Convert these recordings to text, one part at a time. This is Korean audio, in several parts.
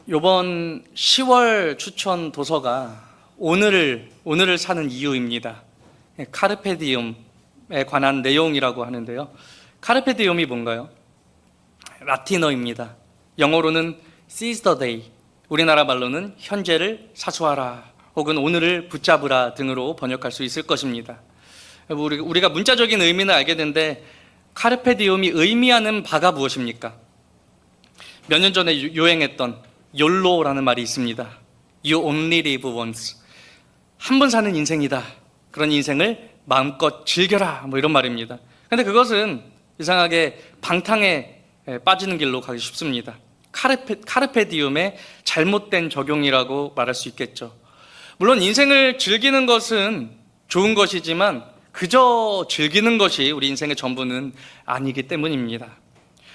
이번 10월 추천 도서가 오늘을 사는 이유입니다. 카르페 디움에 관한 내용이라고 하는데요. 카르페 디움이 뭔가요? 라틴어입니다. 영어로는 seize the day, 우리나라 말로는 현재를 사수하라 혹은 오늘을 붙잡으라 등으로 번역할 수 있을 것입니다. 우리가 문자적인 의미는 알게 되는데 카르페 디움이 의미하는 바가 무엇입니까? 몇 년 전에 유행했던 YOLO라는 말이 있습니다. You only live once. 한 번 사는 인생이다. 그런 인생을 마음껏 즐겨라. 이런 말입니다. 근데 그것은 이상하게 방탕에 빠지는 길로 가기 쉽습니다. 카르페 디움의 잘못된 적용이라고 말할 수 있겠죠. 물론 인생을 즐기는 것은 좋은 것이지만 그저 즐기는 것이 우리 인생의 전부는 아니기 때문입니다.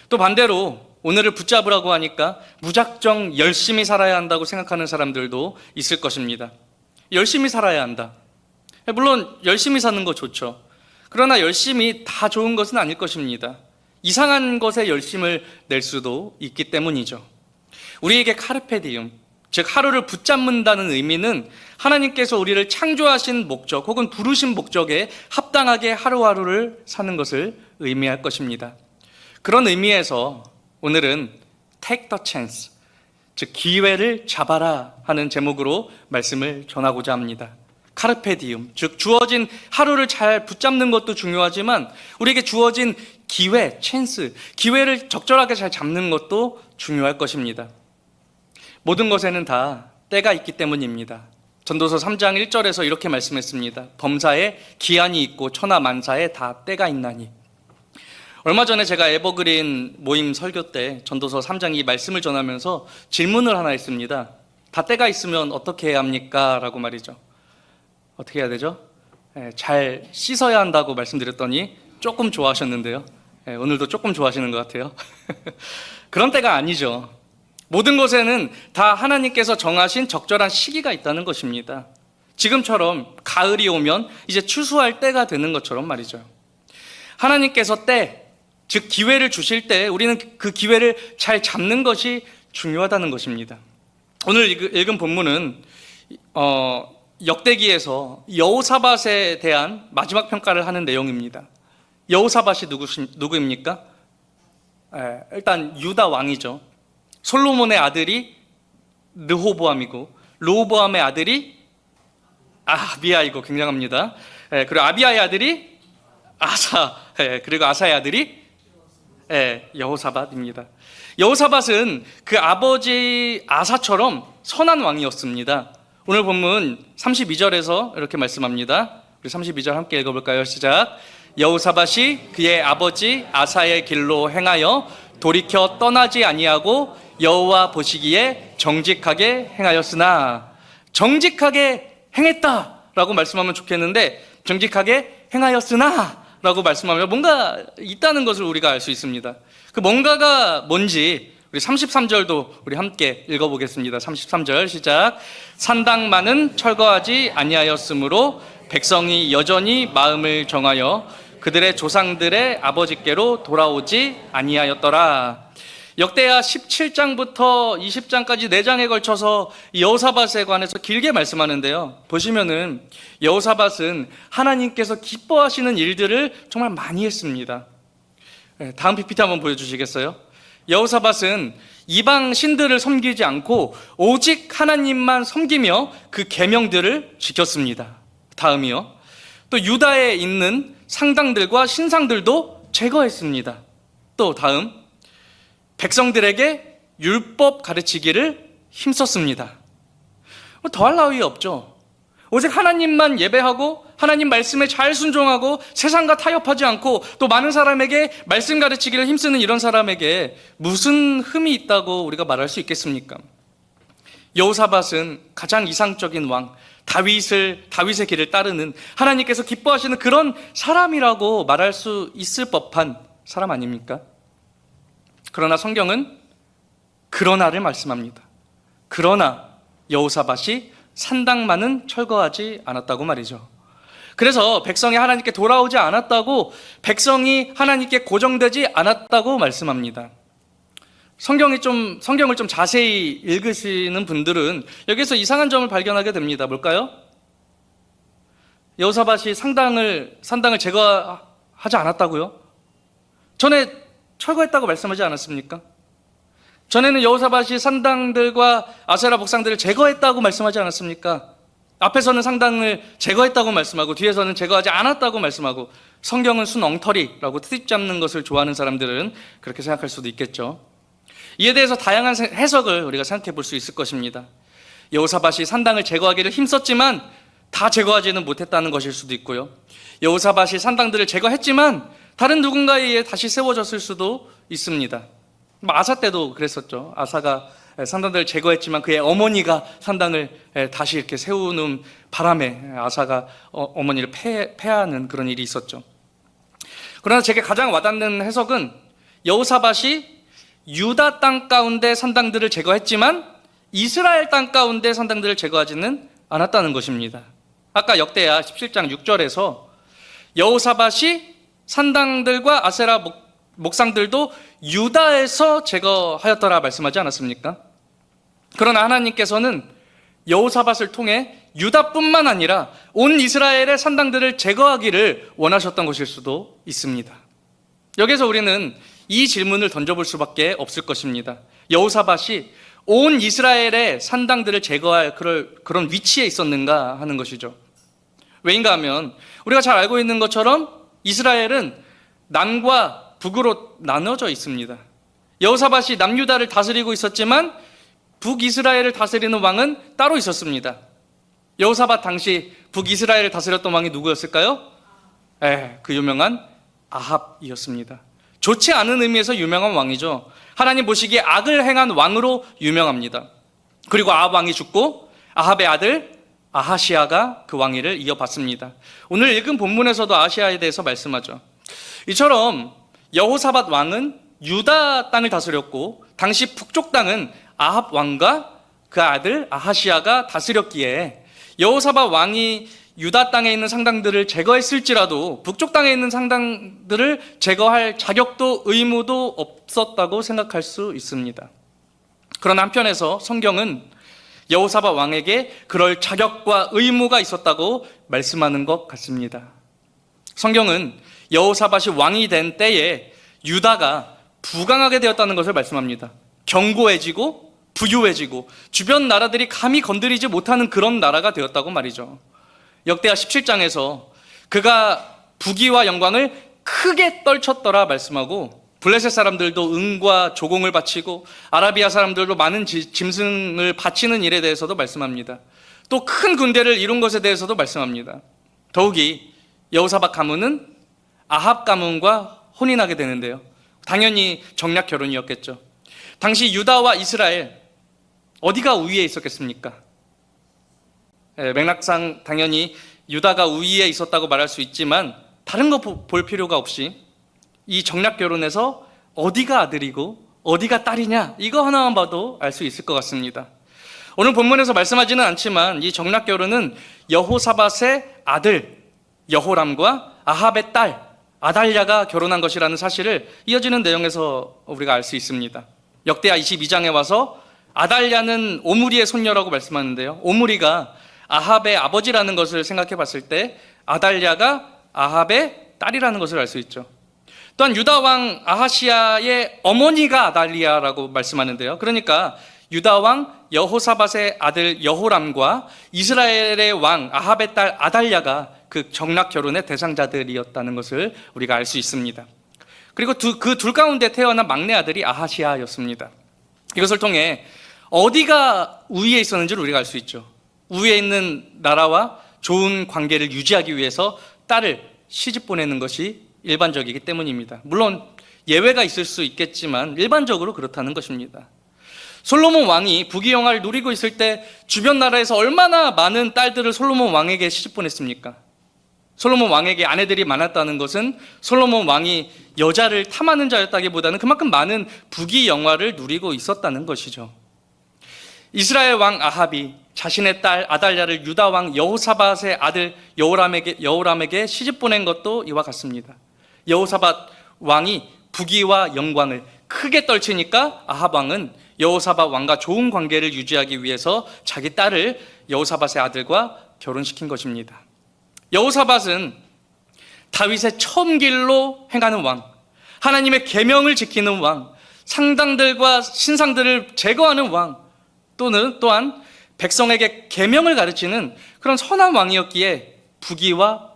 또 반대로 오늘을 붙잡으라고 하니까 무작정 열심히 살아야 한다고 생각하는 사람들도 있을 것입니다. 열심히 살아야 한다. 물론 열심히 사는 거 좋죠. 그러나 열심히 다 좋은 것은 아닐 것입니다. 이상한 것에 열심을 낼 수도 있기 때문이죠. 우리에게 카르페 디움, 즉 하루를 붙잡는다는 의미는 하나님께서 우리를 창조하신 목적 혹은 부르신 목적에 합당하게 하루하루를 사는 것을 의미할 것입니다. 그런 의미에서 오늘은 Take the chance, 즉 기회를 잡아라 하는 제목으로 말씀을 전하고자 합니다. 카르페 디움, 즉 주어진 하루를 잘 붙잡는 것도 중요하지만 우리에게 주어진 기회, 찬스, 기회를 적절하게 잘 잡는 것도 중요할 것입니다. 모든 것에는 다 때가 있기 때문입니다. 전도서 3장 1절에서 이렇게 말씀했습니다. 범사에 기한이 있고 천하만사에 다 때가 있나니. 얼마 전에 제가 에버그린 모임 설교 때 전도서 3장 이 말씀을 전하면서 질문을 하나 했습니다. 다 때가 있으면 어떻게 해야 합니까? 라고 말이죠. 어떻게 해야 되죠? 잘 씻어야 한다고 말씀드렸더니 조금 좋아하셨는데요. 오늘도 조금 좋아하시는 것 같아요. 그런 때가 아니죠. 모든 것에는 다 하나님께서 정하신 적절한 시기가 있다는 것입니다. 지금처럼 가을이 오면 이제 추수할 때가 되는 것처럼 말이죠. 하나님께서 때, 즉 기회를 주실 때 우리는 그 기회를 잘 잡는 것이 중요하다는 것입니다. 오늘 읽은 본문은 역대기에서 여호사밧에 대한 마지막 평가를 하는 내용입니다. 여호사밧이 누구입니까? 일단 유다 왕이죠. 솔로몬의 아들이 르호보암이고 르호보암의 아들이 아비야이고 굉장합니다. 그리고 아비야의 아들이 아사, 그리고 아사의 아들이 여호사밧입니다. 여호사밧은 그 아버지 아사처럼 선한 왕이었습니다. 오늘 본문 32절에서 이렇게 말씀합니다. 우리 32절 함께 읽어볼까요? 시작. 여호사밧이 그의 아버지 아사의 길로 행하여 돌이켜 떠나지 아니하고 여호와 보시기에 정직하게 행하였으나. 정직하게 행했다라고 말씀하면 좋겠는데 정직하게 행하였으나 라고 말씀하면 뭔가 있다는 것을 우리가 알 수 있습니다. 그 뭔가가 뭔지 우리 33절도 우리 함께 읽어보겠습니다. 33절 시작. 산당만은 철거하지 아니하였으므로 백성이 여전히 마음을 정하여 그들의 조상들의 아버지께로 돌아오지 아니하였더라. 역대하 17장부터 20장까지 4장에 걸쳐서 여호사밧에 관해서 길게 말씀하는데요. 보시면은 여호사밧은 하나님께서 기뻐하시는 일들을 정말 많이 했습니다. 다음 PPT 한번 보여주시겠어요? 여호사밧은 이방 신들을 섬기지 않고 오직 하나님만 섬기며 그 계명들을 지켰습니다. 다음이요. 또 유다에 있는 상당들과 신상들도 제거했습니다. 또 다음. 백성들에게 율법 가르치기를 힘썼습니다. 더할 나위 없죠. 오직 하나님만 예배하고 하나님 말씀에 잘 순종하고 세상과 타협하지 않고 또 많은 사람에게 말씀 가르치기를 힘쓰는 이런 사람에게 무슨 흠이 있다고 우리가 말할 수 있겠습니까? 여호사밧은 가장 이상적인 왕 다윗의 길을 따르는 하나님께서 기뻐하시는 그런 사람이라고 말할 수 있을 법한 사람 아닙니까? 그러나 성경은 그러나를 말씀합니다. 그러나 여호사밧이 산당만은 철거하지 않았다고 말이죠. 그래서 백성이 하나님께 돌아오지 않았다고, 백성이 하나님께 고정되지 않았다고 말씀합니다. 성경을 좀 자세히 읽으시는 분들은 여기서 이상한 점을 발견하게 됩니다. 뭘까요? 여호사밧이 산당을 제거하지 않았다고요? 전에 철거했다고 말씀하지 않았습니까? 전에는 여호사밧이 산당들과 아세라 목상들을 제거했다고 말씀하지 않았습니까? 앞에서는 상당을 제거했다고 말씀하고 뒤에서는 제거하지 않았다고 말씀하고, 성경은 순 엉터리라고 트집 잡는 것을 좋아하는 사람들은 그렇게 생각할 수도 있겠죠. 이에 대해서 다양한 해석을 우리가 생각해 볼 수 있을 것입니다. 여호사밧이 산당을 제거하기를 힘썼지만 다 제거하지는 못했다는 것일 수도 있고요. 여호사밧이 산당들을 제거했지만 다른 누군가에 의해 다시 세워졌을 수도 있습니다. 아사 때도 그랬었죠. 아사가 산당들을 제거했지만 그의 어머니가 산당을 다시 이렇게 세우는 바람에 아사가 어머니를 폐하는 그런 일이 있었죠. 그러나 제게 가장 와닿는 해석은 여호사밧이 유다 땅 가운데 산당들을 제거했지만 이스라엘 땅 가운데 산당들을 제거하지는 않았다는 것입니다. 아까 역대하 17장 6절에서 여호사밧이 산당들과 아세라 목상들도 유다에서 제거하였더라 말씀하지 않았습니까? 그러나 하나님께서는 여호사밧을 통해 유다뿐만 아니라 온 이스라엘의 산당들을 제거하기를 원하셨던 것일 수도 있습니다. 여기서 우리는 이 질문을 던져볼 수밖에 없을 것입니다. 여호사밧이 온 이스라엘의 산당들을 제거할 그런 위치에 있었는가 하는 것이죠. 왜인가 하면 우리가 잘 알고 있는 것처럼 이스라엘은 남과 북으로 나눠져 있습니다. 여호사밧이 남유다를 다스리고 있었지만 북이스라엘을 다스리는 왕은 따로 있었습니다. 여호사밧 당시 북이스라엘을 다스렸던 왕이 누구였을까요? 그 유명한 아합이었습니다. 좋지 않은 의미에서 유명한 왕이죠. 하나님 보시기에 악을 행한 왕으로 유명합니다. 그리고 아합 왕이 죽고 아합의 아들 아하시아가 그 왕위를 이어받습니다. 오늘 읽은 본문에서도 아하시아에 대해서 말씀하죠. 이처럼 여호사밧 왕은 유다 땅을 다스렸고 당시 북쪽 땅은 아합 왕과 그 아들 아하시아가 다스렸기에 여호사밧 왕이 유다 땅에 있는 상당들을 제거했을지라도 북쪽 땅에 있는 상당들을 제거할 자격도 의무도 없었다고 생각할 수 있습니다. 그러나 한편에서 성경은 여호사밧 왕에게 그럴 자격과 의무가 있었다고 말씀하는 것 같습니다. 성경은 여호사밧이 왕이 된 때에 유다가 부강하게 되었다는 것을 말씀합니다. 견고해지고 부유해지고 주변 나라들이 감히 건드리지 못하는 그런 나라가 되었다고 말이죠. 역대하 17장에서 그가 부귀와 영광을 크게 떨쳤더라 말씀하고, 블레셋 사람들도 은과 조공을 바치고 아라비아 사람들도 많은 짐승을 바치는 일에 대해서도 말씀합니다. 또 큰 군대를 이룬 것에 대해서도 말씀합니다. 더욱이 여호사밧 가문은 아합 가문과 혼인하게 되는데요. 당연히 정략 결혼이었겠죠. 당시 유다와 이스라엘 어디가 우위에 있었겠습니까? 맥락상 당연히 유다가 우위에 있었다고 말할 수 있지만 다른 거 볼 필요가 없이 이 정략 결혼에서 어디가 아들이고 어디가 딸이냐, 이거 하나만 봐도 알 수 있을 것 같습니다. 오늘 본문에서 말씀하지는 않지만 이 정략 결혼은 여호사밧의 아들 여호람과 아합의 딸 아달랴가 결혼한 것이라는 사실을 이어지는 내용에서 우리가 알 수 있습니다. 역대하 22장에 와서 아달랴는 오므리의 손녀라고 말씀하는데요, 오므리가 아합의 아버지라는 것을 생각해 봤을 때 아달랴가 아합의 딸이라는 것을 알 수 있죠. 또한 유다 왕 아하시아의 어머니가 아달리아라고 말씀하는데요, 그러니까 유다 왕 여호사밧의 아들 여호람과 이스라엘의 왕 아합의 딸 아달랴가 그 정략 결혼의 대상자들이었다는 것을 우리가 알 수 있습니다. 그리고 그 둘 가운데 태어난 막내 아들이 아하시아였습니다. 이것을 통해 어디가 우위에 있었는지를 우리가 알 수 있죠. 우위에 있는 나라와 좋은 관계를 유지하기 위해서 딸을 시집 보내는 것이 일반적이기 때문입니다. 물론 예외가 있을 수 있겠지만 일반적으로 그렇다는 것입니다. 솔로몬 왕이 부귀영화를 누리고 있을 때 주변 나라에서 얼마나 많은 딸들을 솔로몬 왕에게 시집 보냈습니까? 솔로몬 왕에게 아내들이 많았다는 것은 솔로몬 왕이 여자를 탐하는 자였다기보다는 그만큼 많은 부귀영화를 누리고 있었다는 것이죠. 이스라엘 왕 아합이 자신의 딸 아달랴를 유다 왕 여호사밧의 아들 여호람에게 시집 보낸 것도 이와 같습니다. 여호사밧 왕이 부귀와 영광을 크게 떨치니까 아합 왕은 여호사밧 왕과 좋은 관계를 유지하기 위해서 자기 딸을 여호사밧의 아들과 결혼시킨 것입니다. 여호사밧은 다윗의 처음 길로 행하는 왕, 하나님의 계명을 지키는 왕, 상당들과 신상들을 제거하는 왕, 또한 백성에게 계명을 가르치는 그런 선한 왕이었기에 부귀와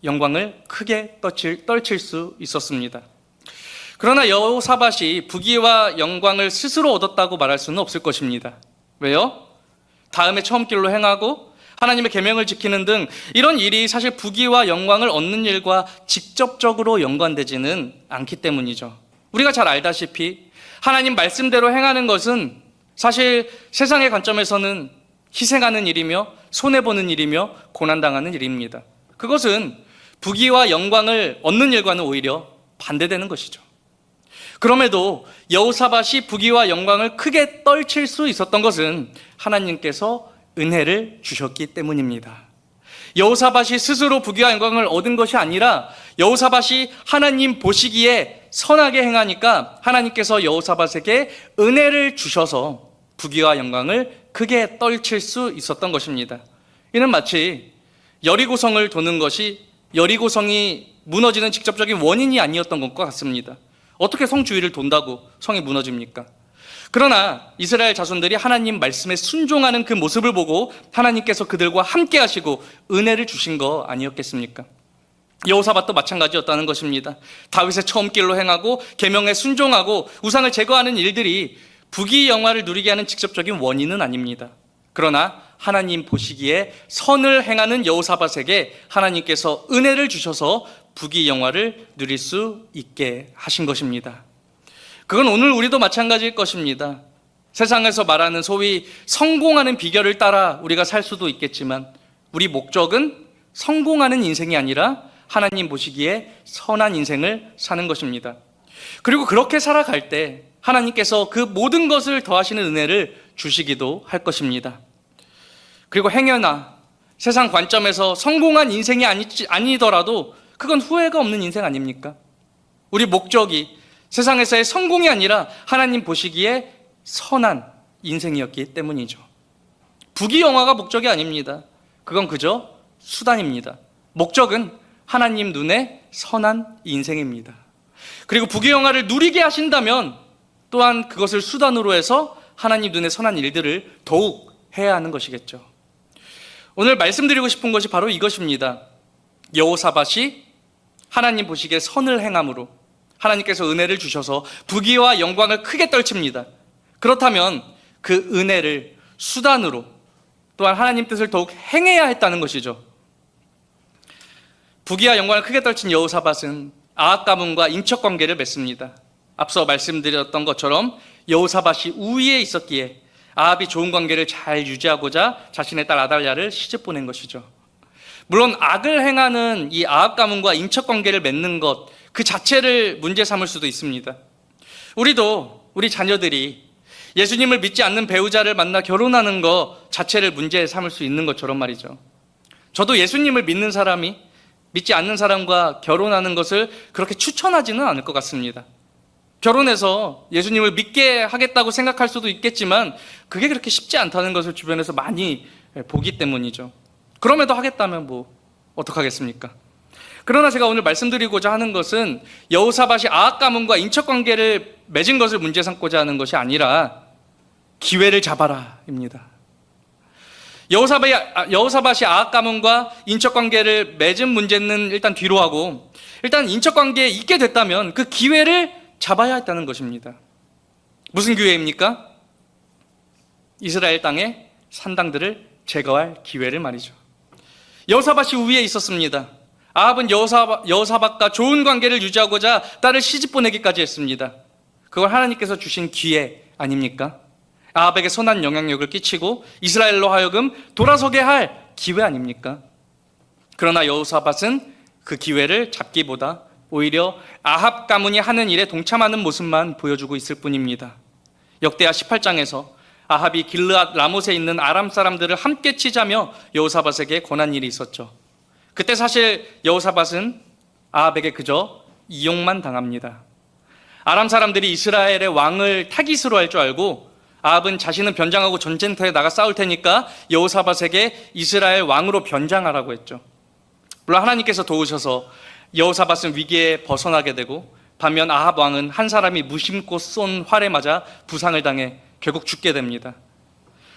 영광을 크게 떨칠 수 있었습니다. 그러나 여호사밧이 부귀와 영광을 스스로 얻었다고 말할 수는 없을 것입니다. 왜요? 다음에 처음 길로 행하고 하나님의 계명을 지키는 등 이런 일이 사실 부귀와 영광을 얻는 일과 직접적으로 연관되지는 않기 때문이죠. 우리가 잘 알다시피 하나님 말씀대로 행하는 것은 사실 세상의 관점에서는 희생하는 일이며 손해보는 일이며 고난당하는 일입니다. 그것은 부귀와 영광을 얻는 일과는 오히려 반대되는 것이죠. 그럼에도 여호사밧이 부귀와 영광을 크게 떨칠 수 있었던 것은 하나님께서 은혜를 주셨기 때문입니다. 여호사밧이 스스로 부귀와 영광을 얻은 것이 아니라 여호사밧이 하나님 보시기에 선하게 행하니까 하나님께서 여호사밧에게 은혜를 주셔서 부귀와 영광을 크게 떨칠 수 있었던 것입니다. 이는 마치 여리고성을 도는 것이 여리고성이 무너지는 직접적인 원인이 아니었던 것과 같습니다. 어떻게 성 주위를 돈다고 성이 무너집니까? 그러나 이스라엘 자손들이 하나님 말씀에 순종하는 그 모습을 보고 하나님께서 그들과 함께 하시고 은혜를 주신 거 아니었겠습니까? 여호사밧도 마찬가지였다는 것입니다. 다윗의 처음 길로 행하고 계명에 순종하고 우상을 제거하는 일들이 부귀 영화를 누리게 하는 직접적인 원인은 아닙니다. 그러나 하나님 보시기에 선을 행하는 여호사밧에게 하나님께서 은혜를 주셔서 부귀 영화를 누릴 수 있게 하신 것입니다. 그건 오늘 우리도 마찬가지일 것입니다. 세상에서 말하는 소위 성공하는 비결을 따라 우리가 살 수도 있겠지만 우리 목적은 성공하는 인생이 아니라 하나님 보시기에 선한 인생을 사는 것입니다. 그리고 그렇게 살아갈 때 하나님께서 그 모든 것을 더하시는 은혜를 주시기도 할 것입니다. 그리고 행여나 세상 관점에서 성공한 인생이 아니더라도 그건 후회가 없는 인생 아닙니까? 우리 목적이 세상에서의 성공이 아니라 하나님 보시기에 선한 인생이었기 때문이죠. 부귀영화가 목적이 아닙니다. 그건 그저 수단입니다. 목적은 하나님 눈에 선한 인생입니다. 그리고 부귀영화를 누리게 하신다면 또한 그것을 수단으로 해서 하나님 눈에 선한 일들을 더욱 해야 하는 것이겠죠. 오늘 말씀드리고 싶은 것이 바로 이것입니다. 여호사밧이 하나님 보시기에 선을 행함으로 하나님께서 은혜를 주셔서 부귀와 영광을 크게 떨칩니다. 그렇다면 그 은혜를 수단으로 또한 하나님 뜻을 더욱 행해야 했다는 것이죠. 부귀와 영광을 크게 떨친 여호사밧은 아합 가문과 인척관계를 맺습니다. 앞서 말씀드렸던 것처럼 여호사밧이 우위에 있었기에 아합이 좋은 관계를 잘 유지하고자 자신의 딸 아달랴를 시집 보낸 것이죠. 물론 악을 행하는 이 아합 가문과 인척관계를 맺는 것 그 자체를 문제 삼을 수도 있습니다. 우리도 우리 자녀들이 예수님을 믿지 않는 배우자를 만나 결혼하는 것 자체를 문제 삼을 수 있는 것처럼 말이죠. 저도 예수님을 믿는 사람이 믿지 않는 사람과 결혼하는 것을 그렇게 추천하지는 않을 것 같습니다. 결혼해서 예수님을 믿게 하겠다고 생각할 수도 있겠지만 그게 그렇게 쉽지 않다는 것을 주변에서 많이 보기 때문이죠. 그럼에도 하겠다면 뭐 어떡하겠습니까? 그러나 제가 오늘 말씀드리고자 하는 것은 여호사밧이 아합 가문과 인척관계를 맺은 것을 문제 삼고자 하는 것이 아니라 기회를 잡아라입니다. 여호사밧이 아합 가문과 인척관계를 맺은 문제는 일단 뒤로 하고 일단 인척관계에 있게 됐다면 그 기회를 잡아야 했다는 것입니다. 무슨 기회입니까? 이스라엘 땅의 산당들을 제거할 기회를 말이죠. 여호사밧이 우위에 있었습니다. 아합은 여호사밧과 좋은 관계를 유지하고자 딸을 시집 보내기까지 했습니다. 그걸 하나님께서 주신 기회 아닙니까? 아합에게 선한 영향력을 끼치고 이스라엘로 하여금 돌아서게 할 기회 아닙니까? 그러나 여호사밧은 그 기회를 잡기보다 오히려 아합 가문이 하는 일에 동참하는 모습만 보여주고 있을 뿐입니다. 역대하 18장에서 아합이 길르앗 라못에 있는 아람 사람들을 함께 치자며 여호사밧에게 권한 일이 있었죠. 그때 사실 여호사밧은 아합에게 그저 이용만 당합니다. 아람 사람들이 이스라엘의 왕을 타깃으로 할 줄 알고 아합은 자신은 변장하고 전쟁터에 나가 싸울 테니까 여호사밧에게 이스라엘 왕으로 변장하라고 했죠. 물론 하나님께서 도우셔서 여호사밧은 위기에 벗어나게 되고, 반면 아합 왕은 한 사람이 무심코 쏜 활에 맞아 부상을 당해 결국 죽게 됩니다.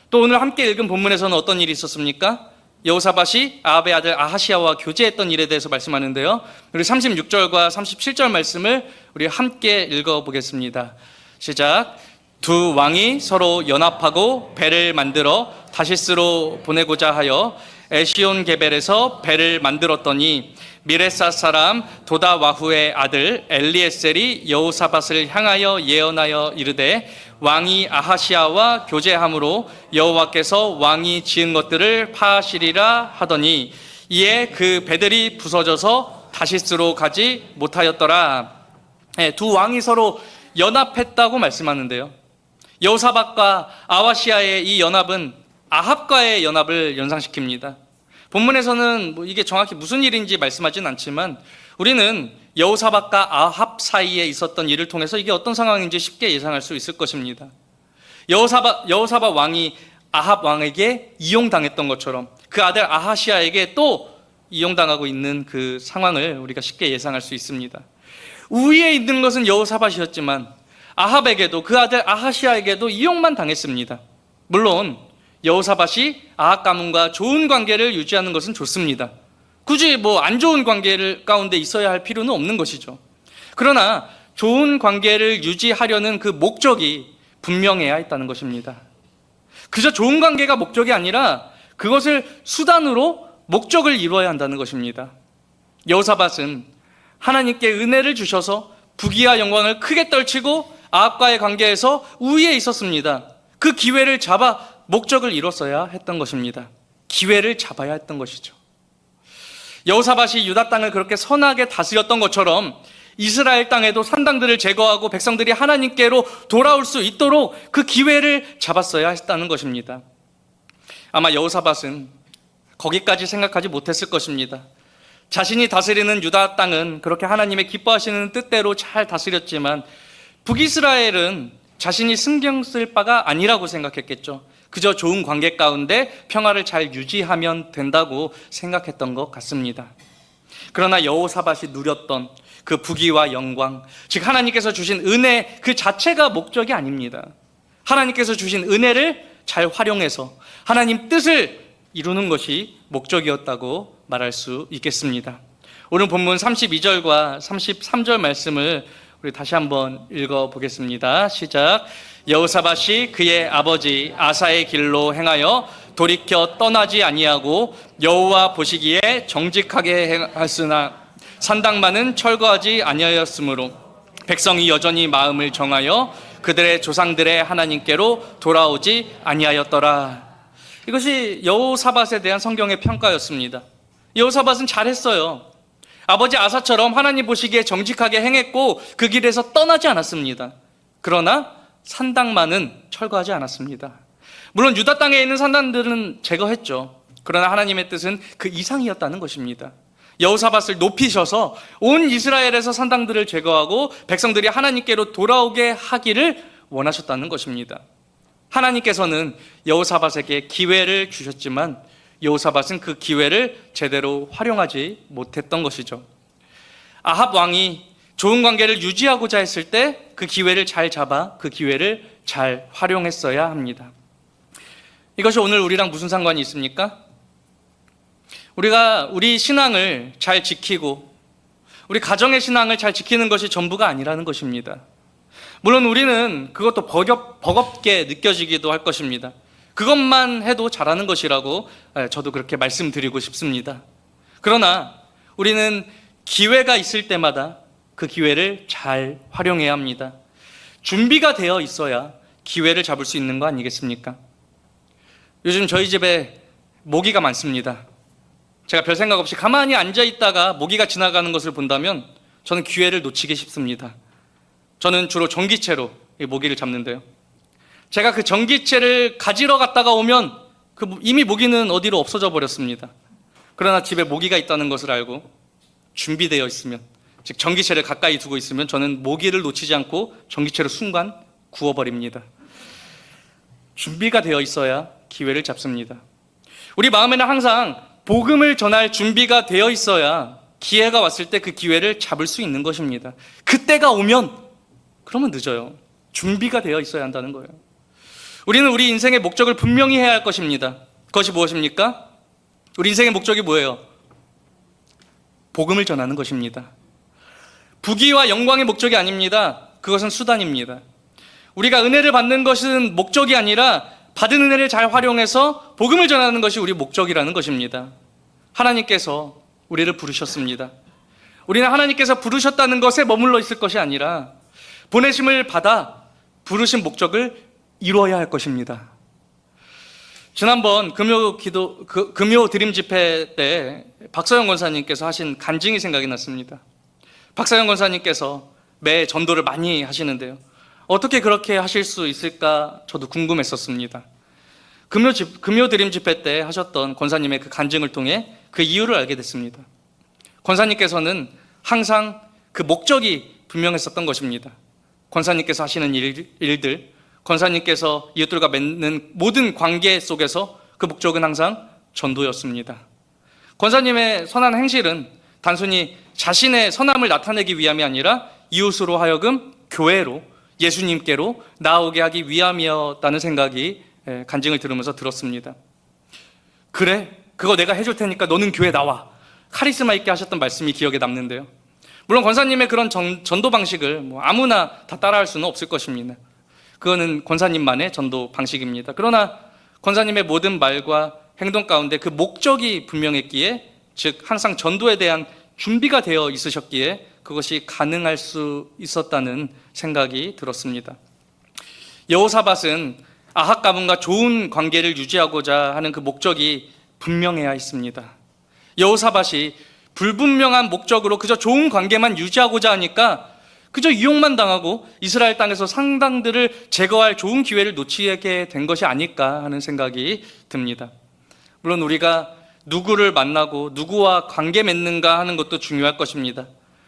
또 오늘 함께 읽은 본문에서는 어떤 일이 있었습니까? 여호사밧이 아합의 아들 아하시야와 교제했던 일에 대해서 말씀하는데요. 우리 36절과 37절 말씀을 우리 함께 읽어보겠습니다. 시작. 두 왕이 서로 연합하고 배를 만들어 다시스로 보내고자 하여 에시온 게벨에서 배를 만들었더니 미레사 사람 도다와후의 아들 엘리에셀이 여호사밧을 향하여 예언하여 이르되 왕이 아하시야와 교제함으로 여호와께서 왕이 지은 것들을 파하시리라 하더니 이에 그 배들이 부서져서 다시스로 가지 못하였더라. 두 왕이 서로 연합했다고 말씀하는데요. 여호사밧과 아하시야의 이 연합은 아합과의 연합을 연상시킵니다. 본문에서는 이게 정확히 무슨 일인지 말씀하진 않지만 우리는 여호사밧과 아합 사이에 있었던 일을 통해서 이게 어떤 상황인지 쉽게 예상할 수 있을 것입니다. 여호사밧 왕이 아합 왕에게 이용당했던 것처럼 그 아들 아하시야에게 또 이용당하고 있는 그 상황을 우리가 쉽게 예상할 수 있습니다. 우위에 있는 것은 여호사밧이었지만 아합에게도 그 아들 아하시야에게도 이용만 당했습니다. 물론 여호사밧이 아합 가문과 좋은 관계를 유지하는 것은 좋습니다. 굳이 안 좋은 관계를 가운데 있어야 할 필요는 없는 것이죠. 그러나 좋은 관계를 유지하려는 그 목적이 분명해야 했다는 것입니다. 그저 좋은 관계가 목적이 아니라 그것을 수단으로 목적을 이루어야 한다는 것입니다. 여호사밧은 하나님께 은혜를 주셔서 부귀와 영광을 크게 떨치고 아합과의 관계에서 우위에 있었습니다. 그 기회를 잡아 목적을 이뤘어야 했던 것입니다. 기회를 잡아야 했던 것이죠. 여호사밧이 유다 땅을 그렇게 선하게 다스렸던 것처럼 이스라엘 땅에도 산당들을 제거하고 백성들이 하나님께로 돌아올 수 있도록 그 기회를 잡았어야 했다는 것입니다. 아마 여호사밧은 거기까지 생각하지 못했을 것입니다. 자신이 다스리는 유다 땅은 그렇게 하나님의 기뻐하시는 뜻대로 잘 다스렸지만 북이스라엘은 자신이 신경 쓸 바가 아니라고 생각했겠죠. 그저 좋은 관계 가운데 평화를 잘 유지하면 된다고 생각했던 것 같습니다. 그러나 여호사밧이 누렸던 그 부귀와 영광, 즉 하나님께서 주신 은혜 그 자체가 목적이 아닙니다. 하나님께서 주신 은혜를 잘 활용해서 하나님 뜻을 이루는 것이 목적이었다고 말할 수 있겠습니다. 오늘 본문 32절과 33절 말씀을 우리 다시 한번 읽어보겠습니다. 시작. 여호사밧이 그의 아버지 아사의 길로 행하여 돌이켜 떠나지 아니하고 여호와 보시기에 정직하게 행하였으나 산당만은 철거하지 아니하였으므로 백성이 여전히 마음을 정하여 그들의 조상들의 하나님께로 돌아오지 아니하였더라. 이것이 여호사밧에 대한 성경의 평가였습니다. 여호사밧은 잘했어요. 아버지 아사처럼 하나님 보시기에 정직하게 행했고 그 길에서 떠나지 않았습니다. 그러나 산당만은 철거하지 않았습니다. 물론 유다 땅에 있는 산당들은 제거했죠. 그러나 하나님의 뜻은 그 이상이었다는 것입니다. 여호사밧을 높이셔서 온 이스라엘에서 산당들을 제거하고 백성들이 하나님께로 돌아오게 하기를 원하셨다는 것입니다. 하나님께서는 여호사밧에게 기회를 주셨지만 여호사밧은 그 기회를 제대로 활용하지 못했던 것이죠. 아합 왕이 좋은 관계를 유지하고자 했을 때 그 기회를 잘 잡아 그 기회를 잘 활용했어야 합니다. 이것이 오늘 우리랑 무슨 상관이 있습니까? 우리가 우리 신앙을 잘 지키고 우리 가정의 신앙을 잘 지키는 것이 전부가 아니라는 것입니다. 물론 우리는 그것도 버겁게 느껴지기도 할 것입니다. 그것만 해도 잘하는 것이라고 저도 그렇게 말씀드리고 싶습니다. 그러나 우리는 기회가 있을 때마다 그 기회를 잘 활용해야 합니다. 준비가 되어 있어야 기회를 잡을 수 있는 거 아니겠습니까? 요즘 저희 집에 모기가 많습니다. 제가 별 생각 없이 가만히 앉아 있다가 모기가 지나가는 것을 본다면 저는 기회를 놓치기 쉽습니다. 저는 주로 전기채로 이 모기를 잡는데요. 제가 그 전기채를 가지러 갔다가 오면 이미 모기는 어디로 없어져 버렸습니다. 그러나 집에 모기가 있다는 것을 알고 준비되어 있으면 즉 전기체를 가까이 두고 있으면 저는 모기를 놓치지 않고 전기체를 순간 구워버립니다. 준비가 되어 있어야 기회를 잡습니다. 우리 마음에는 항상 복음을 전할 준비가 되어 있어야 기회가 왔을 때 그 기회를 잡을 수 있는 것입니다. 그때가 오면 그러면 늦어요. 준비가 되어 있어야 한다는 거예요. 우리는 우리 인생의 목적을 분명히 해야 할 것입니다. 그것이 무엇입니까? 우리 인생의 목적이 뭐예요? 복음을 전하는 것입니다. 부귀와 영광의 목적이 아닙니다. 그것은 수단입니다. 우리가 은혜를 받는 것은 목적이 아니라 받은 은혜를 잘 활용해서 복음을 전하는 것이 우리 목적이라는 것입니다. 하나님께서 우리를 부르셨습니다. 우리는 하나님께서 부르셨다는 것에 머물러 있을 것이 아니라 보내심을 받아 부르신 목적을 이루어야 할 것입니다. 지난번 금요 드림 집회 때 박서영 권사님께서 하신 간증이 생각이 났습니다. 박서영 권사님께서 매 전도를 많이 하시는데요. 어떻게 그렇게 하실 수 있을까 저도 궁금했었습니다. 금요 드림 집회 때 하셨던 권사님의 그 간증을 통해 그 이유를 알게 됐습니다. 권사님께서는 항상 그 목적이 분명했었던 것입니다. 권사님께서 하시는 일들, 권사님께서 이웃들과 맺는 모든 관계 속에서 그 목적은 항상 전도였습니다. 권사님의 선한 행실은 단순히 자신의 선함을 나타내기 위함이 아니라 이웃으로 하여금 교회로, 예수님께로 나오게 하기 위함이었다는 생각이 간증을 들으면서 들었습니다. 그래? 그거 내가 해줄 테니까 너는 교회 나와. 카리스마 있게 하셨던 말씀이 기억에 남는데요. 물론 권사님의 그런 전도 방식을 아무나 다 따라할 수는 없을 것입니다. 그거는 권사님만의 전도 방식입니다. 그러나 권사님의 모든 말과 행동 가운데 그 목적이 분명했기에, 즉 항상 전도에 대한 준비가 되어 있으셨기에 그것이 가능할 수 있었다는 생각이 들었습니다. 여호사밧은 아합 가문과 좋은 관계를 유지하고자 하는 그 목적이 분명해야 했습니다. 여호사밧이 불분명한 목적으로 그저 좋은 관계만 유지하고자 하니까 그저 유혹만 당하고 이스라엘 땅에서 상당들을 제거할 좋은 기회를 놓치게 된 것이 아닐까 하는 생각이 듭니다. 물론 우리가 누구를 만나고 누구와 관계 맺는가 하는 것도 중요할 것입니다.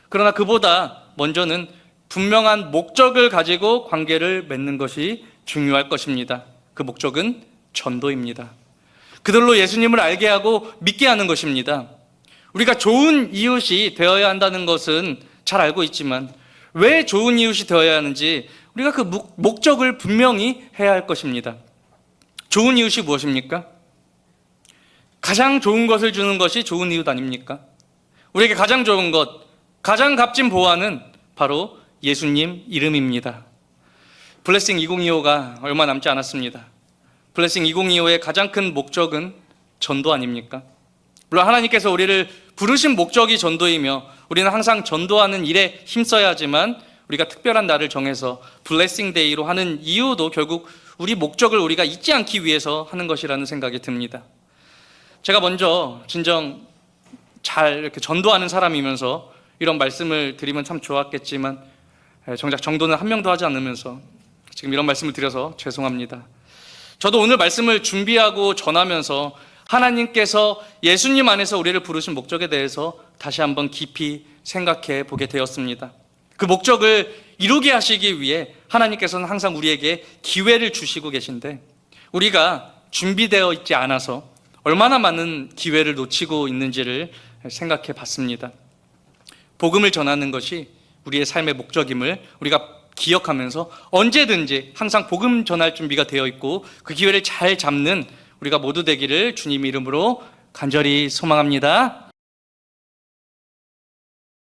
그러나 그보다 먼저는 분명한 목적을 가지고 관계를 맺는 것이 중요할 것입니다. 그 목적은 전도입니다. 그들로 예수님을 알게 하고 믿게 하는 것입니다. 우리가 좋은 이웃이 되어야 한다는 것은 잘 알고 있지만 왜 좋은 이웃이 되어야 하는지 우리가 그 목적을 분명히 해야 할 것입니다. 좋은 이웃이 무엇입니까? 가장 좋은 것을 주는 것이 좋은 이웃 아닙니까? 우리에게 가장 좋은 것, 가장 값진 보화는 바로 예수님 이름입니다. 블레싱 2025가 얼마 남지 않았습니다. 블레싱 2025의 가장 큰 목적은 전도 아닙니까? 물론 하나님께서 우리를 부르신 목적이 전도이며 우리는 항상 전도하는 일에 힘써야 하지만 우리가 특별한 날을 정해서 블레싱 데이로 하는 이유도 결국 우리 목적을 우리가 잊지 않기 위해서 하는 것이라는 생각이 듭니다. 제가 먼저 진정 잘 이렇게 전도하는 사람이면서 이런 말씀을 드리면 참 좋았겠지만 정작 정도는 한 명도 하지 않으면서 지금 이런 말씀을 드려서 죄송합니다. 저도 오늘 말씀을 준비하고 전하면서 하나님께서 예수님 안에서 우리를 부르신 목적에 대해서 다시 한번 깊이 생각해 보게 되었습니다. 그 목적을 이루게 하시기 위해 하나님께서는 항상 우리에게 기회를 주시고 계신데 우리가 준비되어 있지 않아서 얼마나 많은 기회를 놓치고 있는지를 생각해 봤습니다. 복음을 전하는 것이 우리의 삶의 목적임을 우리가 기억하면서 언제든지 항상 복음 전할 준비가 되어 있고 그 기회를 잘 잡는 우리가 모두 되기를 주님 이름으로 간절히 소망합니다.